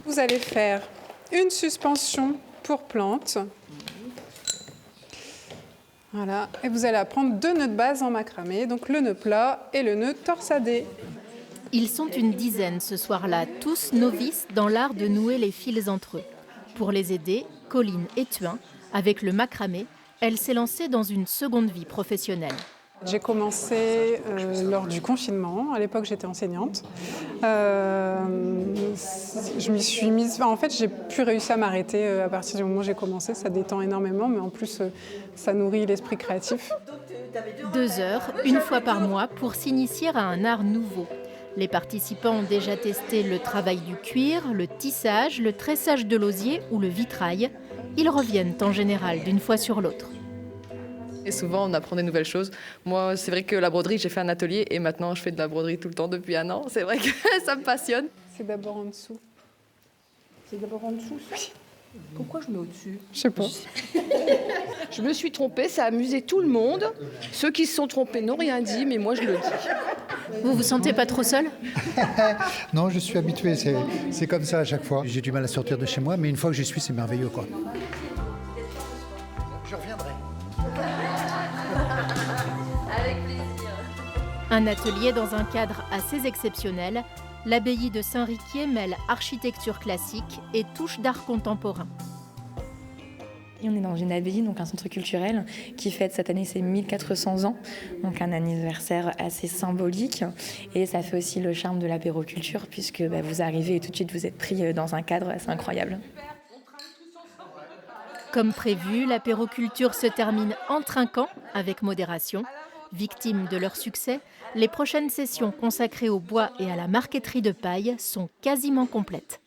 Vous allez faire une suspension pour plantes. Voilà, et vous allez apprendre 2 nœuds de base en macramé, donc le nœud plat et le nœud torsadé. Ils sont une dizaine ce soir-là, tous novices dans l'art de nouer les fils entre eux. Pour les aider, Colline et Thuin, avec le macramé, elle s'est lancée dans une seconde vie professionnelle. J'ai commencé lors du confinement. À l'époque, j'étais enseignante. Je m'y suis mise. Enfin, en fait, j'ai pu réussir à m'arrêter à partir du moment où j'ai commencé. Ça détend énormément, mais en plus, ça nourrit l'esprit créatif. 2 heures, une fois par mois, pour s'initier à un art nouveau. Les participants ont déjà testé le travail du cuir, le tissage, le tressage de l'osier ou le vitrail. Ils reviennent en général d'une fois sur l'autre. Et souvent, on apprend des nouvelles choses. Moi, c'est vrai que la broderie, j'ai fait un atelier et maintenant, je fais de la broderie tout le temps depuis 1 an. C'est vrai que ça me passionne. C'est d'abord en dessous. C'est d'abord en dessous. Oui. Pourquoi je mets au-dessus? Je sais pas. Je me suis trompée, ça a amusé tout le monde. Ceux qui se sont trompés n'ont rien dit, mais moi je le dis. Vous vous sentez pas trop seul? Non, je suis habitué, c'est comme ça à chaque fois. J'ai du mal à sortir de chez moi, mais une fois que j'y suis, c'est merveilleux, quoi. Je reviendrai. Un atelier dans un cadre assez exceptionnel. L'abbaye de Saint-Riquier mêle architecture classique et touche d'art contemporain. Et on est dans une abbaye, donc un centre culturel, qui fête cette année ses 1400 ans, donc un anniversaire assez symbolique. Et ça fait aussi le charme de l'apéroculture, puisque vous arrivez et tout de suite vous êtes pris dans un cadre assez incroyable. Comme prévu, l'apéroculture se termine en trinquant, avec modération. Victimes de leur succès, les prochaines sessions consacrées au bois et à la marqueterie de paille sont quasiment complètes.